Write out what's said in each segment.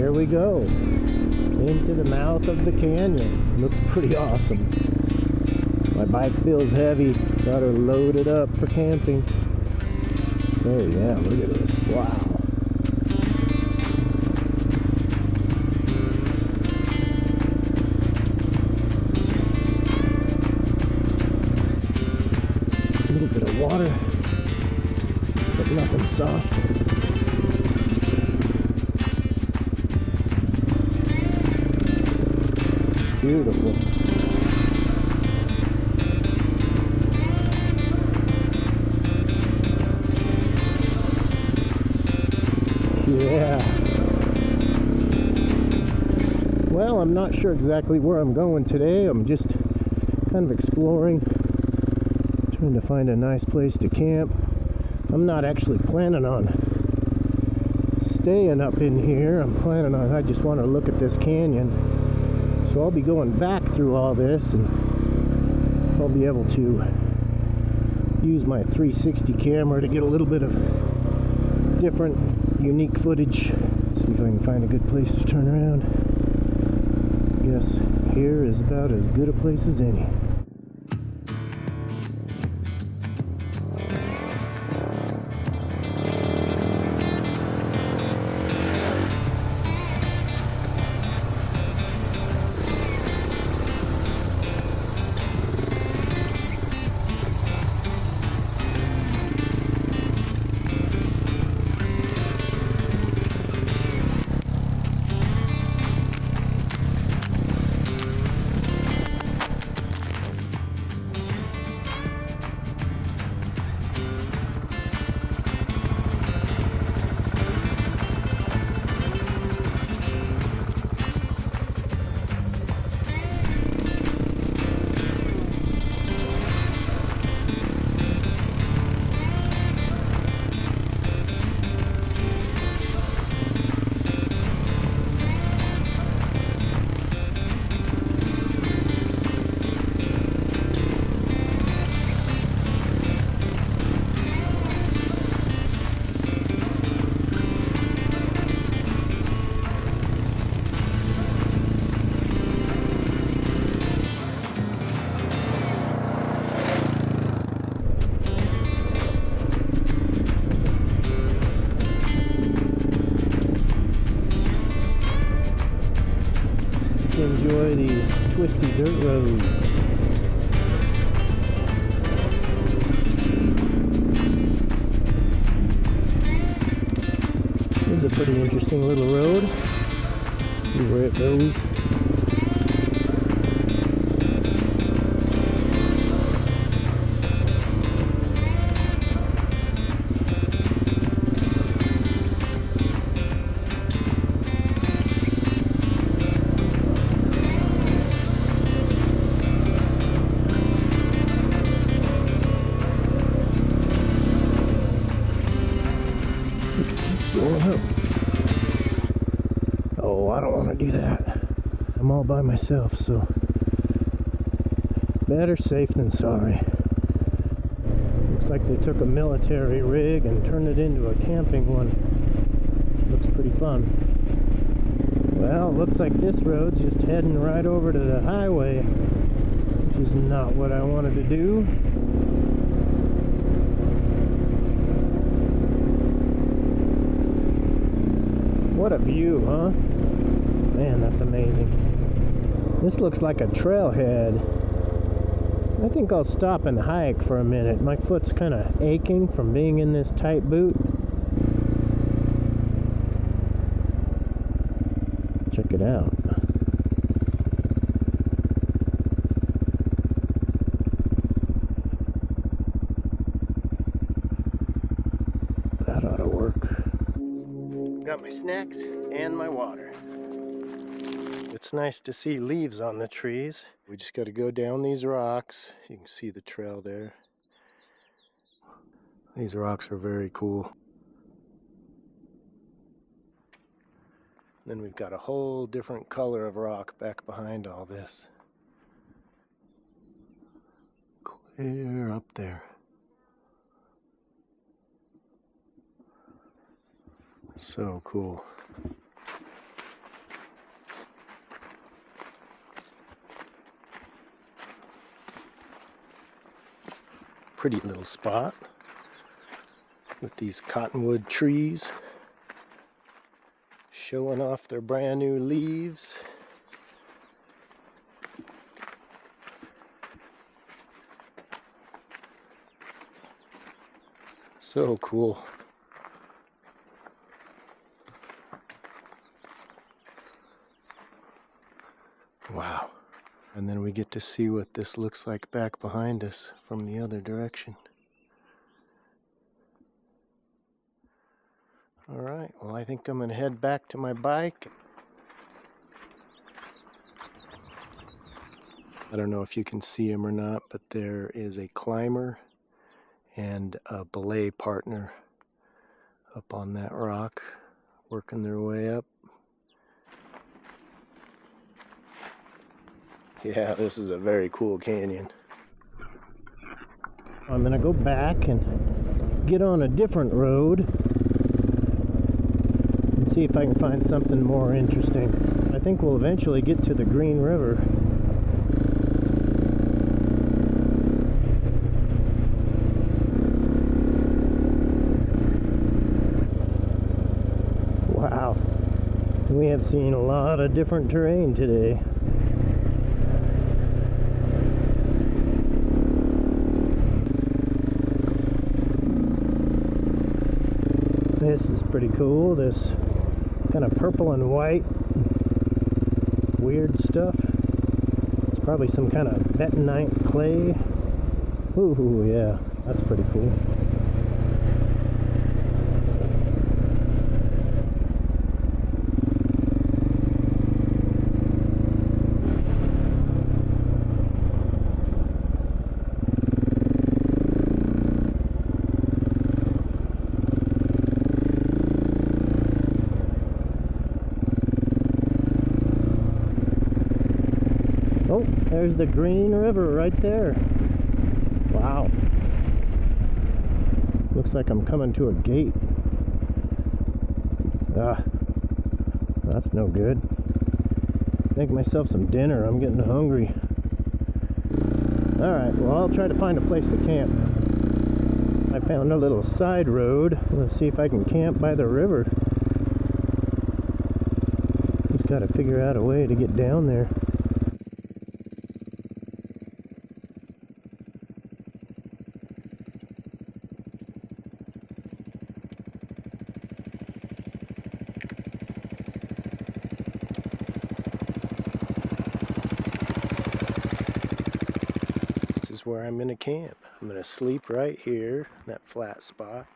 here we go. Into the mouth of the canyon. Looks pretty awesome. My bike feels heavy. Got her loaded up for camping. Oh yeah, look at this. Wow. A little bit of water, but nothing soft. Beautiful. Yeah. Well, I'm not sure exactly where I'm going today. I'm just kind of exploring, trying to find a nice place to camp. I'm not actually planning on staying up in here. I just want to look at this canyon. So I'll be going back through all this, and I'll be able to use my 360 camera to get a little bit of different, unique footage. See if I can find a good place to turn around. I guess here is about as good a place as any. Enjoy these twisty dirt roads. This is a pretty interesting little road. See where it goes. Oh, I don't want to do that. I'm all by myself, so better safe than sorry. Looks like they took a military rig and turned it into a camping one. Looks pretty fun. Well, looks like this road's just heading right over to the highway, which is not what I wanted to do. What a view, huh? Man, that's amazing. This looks like a trailhead. I think I'll stop and hike for a minute. My foot's kind of aching from being in this tight boot. Check it out. That ought to work. Got my snacks and my water. It's nice to see leaves on the trees. We just got to go down these rocks. You can see the trail there. These rocks are very cool. Then we've got a whole different color of rock back behind all this. Clear up there. So cool. pretty little spot with these cottonwood trees showing off their brand new leaves. So cool. Wow. And then we get to see what this looks like back behind us from the other direction. Alright, well, I think I'm going to head back to my bike. I don't know if you can see him or not, but there is a climber and a belay partner up on that rock, working their way up. Yeah, this is a very cool canyon. I'm gonna go back and get on a different road and see if I can find something more interesting. I think we'll eventually get to the Green River. Wow, we have seen a lot of different terrain today. This is pretty cool, this kind of purple and white weird stuff. It's probably some kind of bentonite clay. Ooh, yeah, that's pretty cool. Oh, there's the Green River right there. Wow. Looks like I'm coming to a gate. Ah, that's no good. Make myself some dinner. I'm getting hungry. Alright, well, I'll try to find a place to camp. I found a little side road. Let's see if I can camp by the river. Just gotta figure out a way to get down there. Where I'm gonna camp. I'm gonna sleep right here, that flat spot,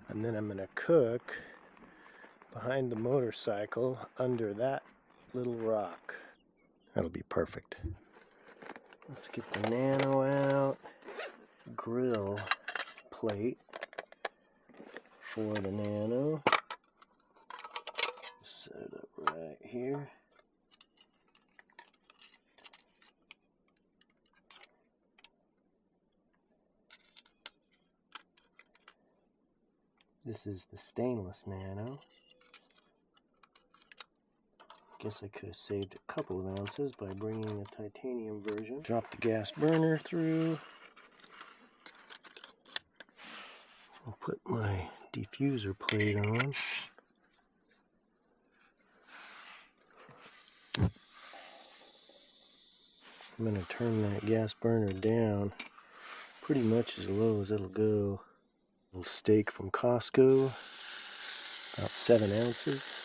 and then I'm gonna cook behind the motorcycle under that little rock. That'll be perfect. Let's get the Nano out. Grill plate for the Nano. Set it up right here. This is the stainless Nano. Guess I could have saved a couple of ounces by bringing the titanium version. Drop the gas burner through. I'll put my diffuser plate on. I'm going to turn that gas burner down pretty much as low as it'll go. Little steak from Costco, about 7 ounces.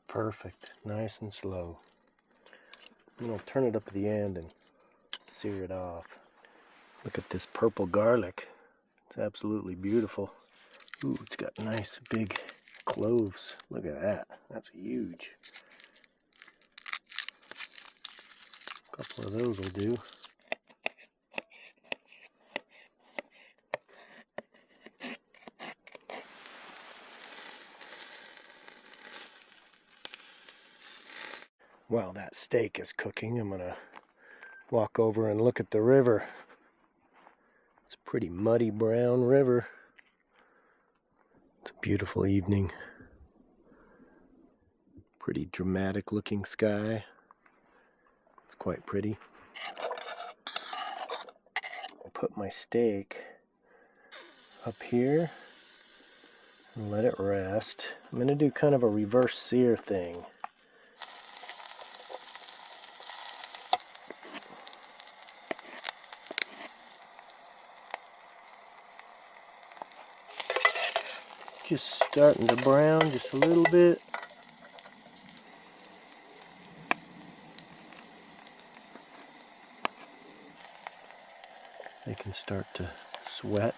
Perfect, nice and slow. And I'll turn it up at the end and sear it off. Look at this purple garlic. It's absolutely beautiful. Ooh, it's got nice big cloves. Look at that. That's huge. A couple of those will do. While that steak is cooking, I'm gonna walk over and look at the river. It's a pretty muddy brown river. It's a beautiful evening. Pretty dramatic looking sky. It's quite pretty. I'll put my steak up here and let it rest. I'm gonna do kind of a reverse sear thing. Just starting to brown just a little bit. They can start to sweat.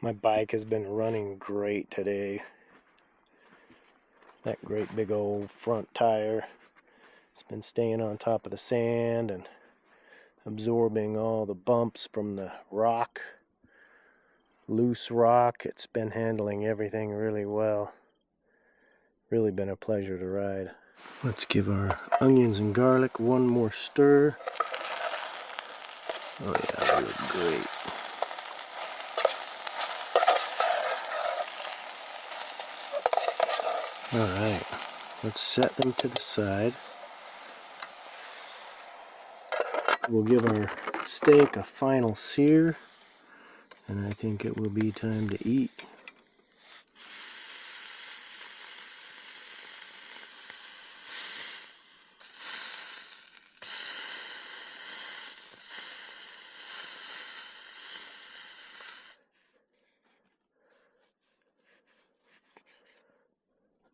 My bike has been running great today. That great big old front tire. It's been staying on top of the sand and absorbing all the bumps from the rock, loose rock. It's been handling everything really well. Really been a pleasure to ride. Let's give our onions and garlic one more stir. Oh yeah, they look great. Alright, let's set them to the side. We'll give our steak a final sear, and I think it will be time to eat.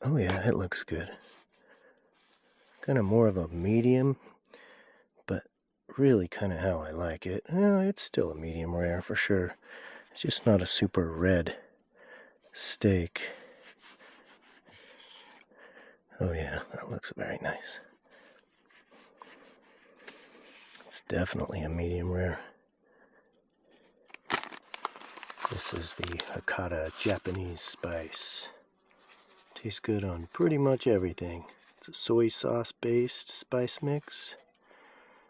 Oh yeah, it looks good. Kind of more of a medium, but really kind of how I like it. It's still a medium rare for sure. It's just not a super red steak. Oh yeah, that looks very nice. It's definitely a medium rare. This is the Hakata Japanese spice. Tastes good on pretty much everything. It's a soy sauce based spice mix,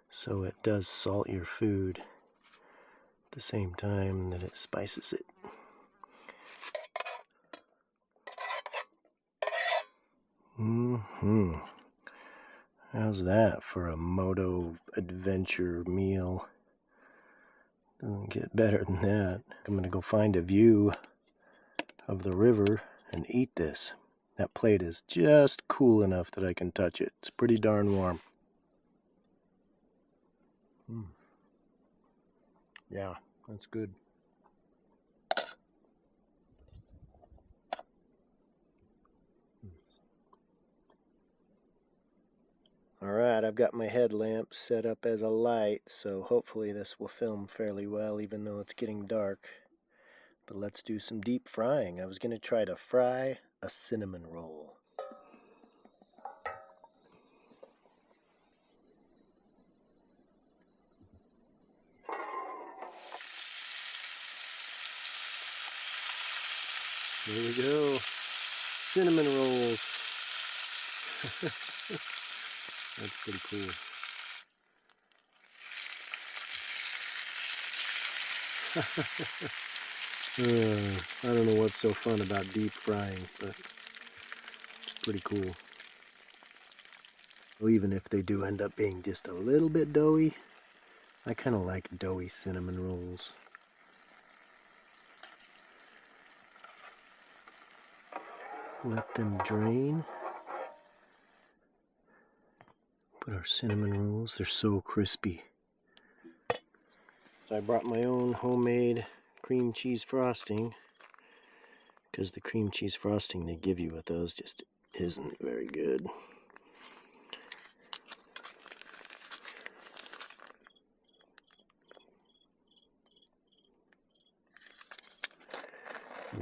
so it does salt your food at the same time that it spices it. How's that for a Moto adventure meal? Doesn't get better than that. I'm gonna go find a view of the river and eat this. That plate is just cool enough that I can touch it. It's pretty darn warm. Yeah, that's good. Alright, I've got my headlamp set up as a light, so hopefully this will film fairly well even though it's getting dark. But let's do some deep frying. I was going to try to fry a cinnamon roll. There we go. Cinnamon rolls. That's pretty cool. I don't know what's so fun about deep frying, but it's pretty cool. Well, even if they do end up being just a little bit doughy, I kind of like doughy cinnamon rolls. Let them drain. Put our cinnamon rolls, they're so crispy. So I brought my own homemade cream cheese frosting, because the cream cheese frosting they give you with those just isn't very good.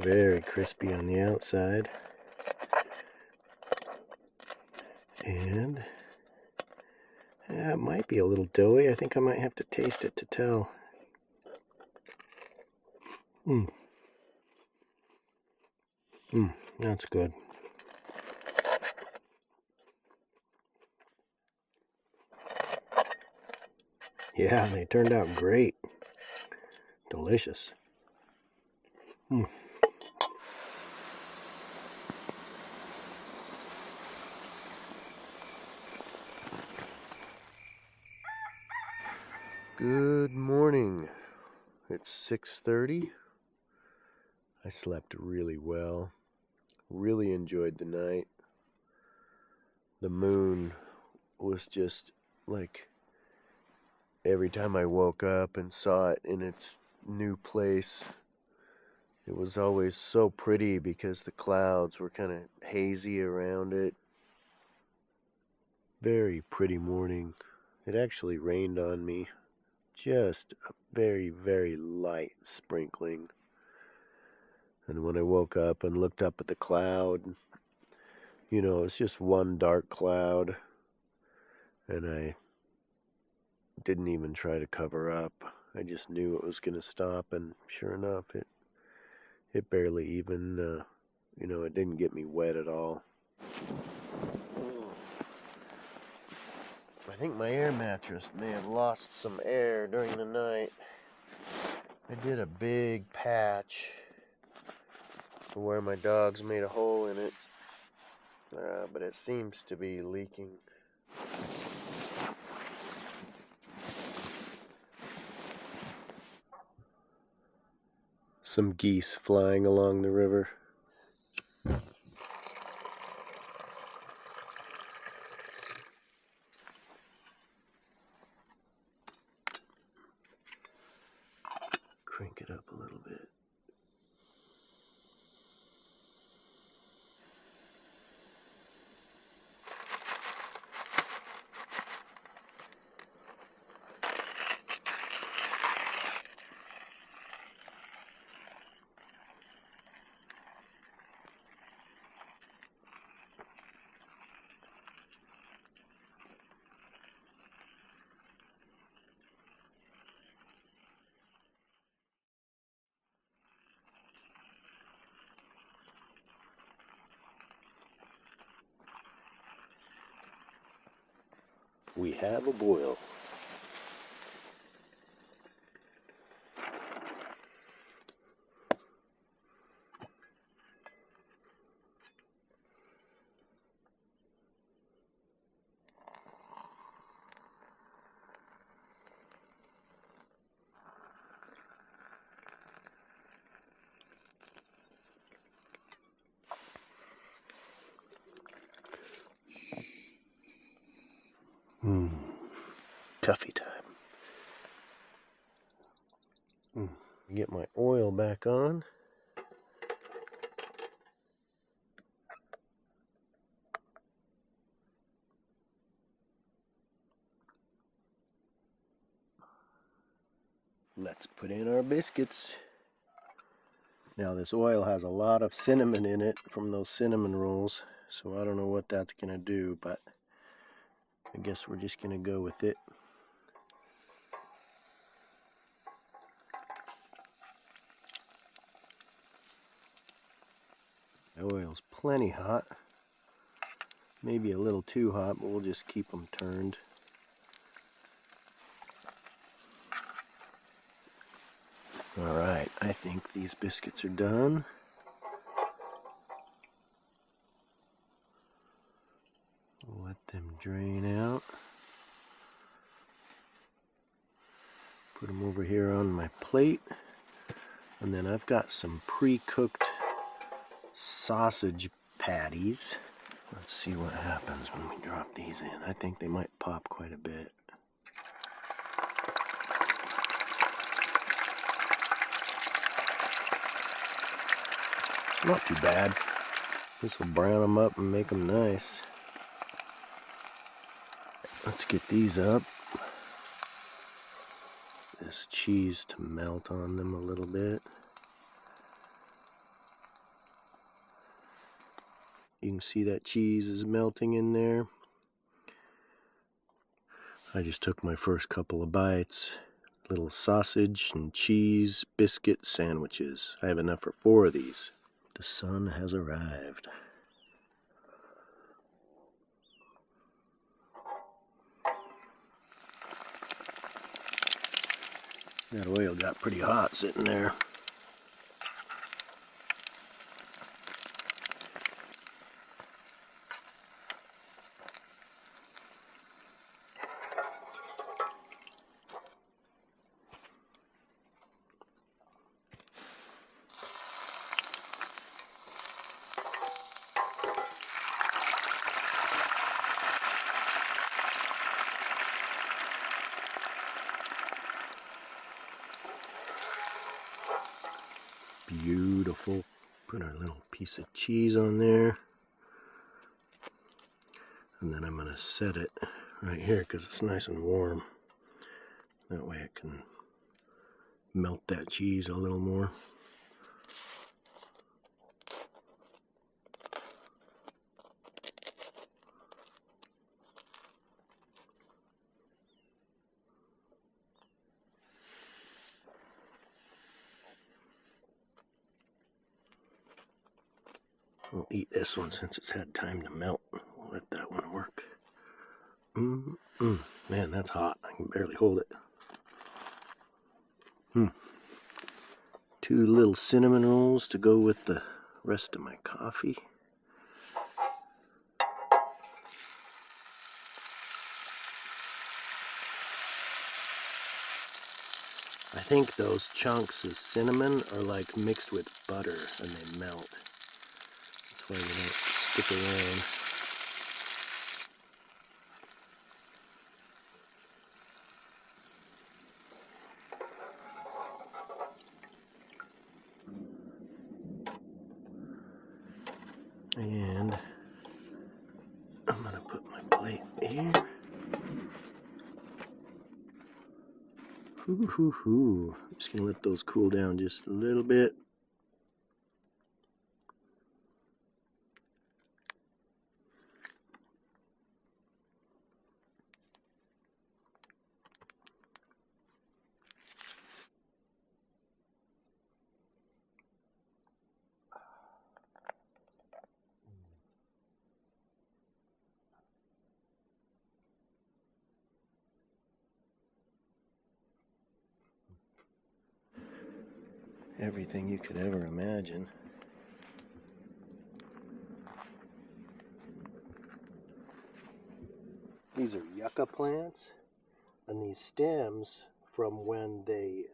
Very crispy on the outside. And it might be a little doughy. I think I might have to taste it to tell. That's good. Yeah, they turned out great. Delicious. Good morning. It's 6:30. I slept really well. Really enjoyed the night. The moon was just like, every time I woke up and saw it in its new place, it was always so pretty because the clouds were kind of hazy around it. Very pretty morning. It actually rained on me. Just a very, very light sprinkling. And when I woke up and looked up at the cloud, you know, it's just one dark cloud. And I didn't even try to cover up. I just knew it was going to stop, and sure enough, it barely even, it didn't get me wet at all. I think my air mattress may have lost some air during the night. I did a big patch where my dogs made a hole in it, but it seems to be leaking. Some geese flying along the river. Crank it up a little bit. We have a boil. Coffee time. Get my oil back on. Let's put in our biscuits. Now this oil has a lot of cinnamon in it from those cinnamon rolls, so I don't know what that's gonna do, but I guess we're just gonna go with it. The oil's plenty hot. Maybe a little too hot, but we'll just keep them turned. Alright, I think these biscuits are done. Let them drain out. Put them over here on my plate. And then I've got some pre-cooked sausage patties. Let's see what happens when we drop these in. I think they might pop quite a bit. Not too bad. This will brown them up and make them nice. Let's get these up. This cheese to melt on them a little bit. You can see that cheese is melting in there. I just took my first couple of bites. Little sausage and cheese biscuit sandwiches. I have enough for 4 of these. The sun has arrived. That oil got pretty hot sitting there. Beautiful. Put our little piece of cheese on there. And then I'm going to set it right here because it's nice and warm. That way it can melt that cheese a little more. We'll eat this one since it's had time to melt. We'll let that one work. Man, that's hot. I can barely hold it. 2 little cinnamon rolls to go with the rest of my coffee. I think those chunks of cinnamon are like mixed with butter and they melt. That's why they don't stick around. And I'm going to put my plate here. I'm just going to let those cool down just a little bit. Everything you could ever imagine. These are yucca plants, and these stems from when they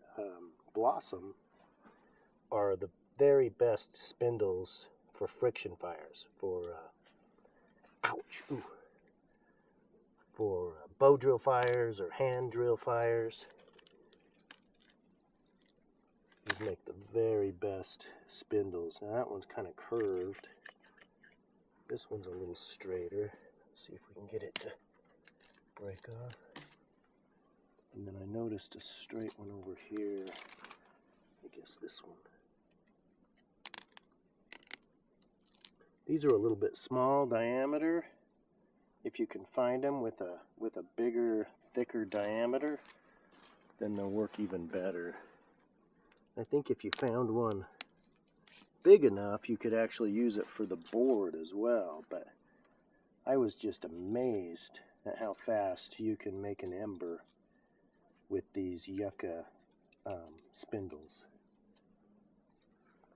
blossom are the very best spindles for friction fires, for for bow drill fires or hand drill fires. These make the very best spindles. Now that one's kind of curved. This one's a little straighter. Let's see if we can get it to break off. And then I noticed a straight one over here. I guess this one. These are a little bit small diameter. If you can find them with a bigger, thicker diameter, then they'll work even better. I think if you found one big enough, you could actually use it for the board as well. But I was just amazed at how fast you can make an ember with these yucca spindles.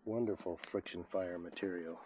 Wonderful friction fire material.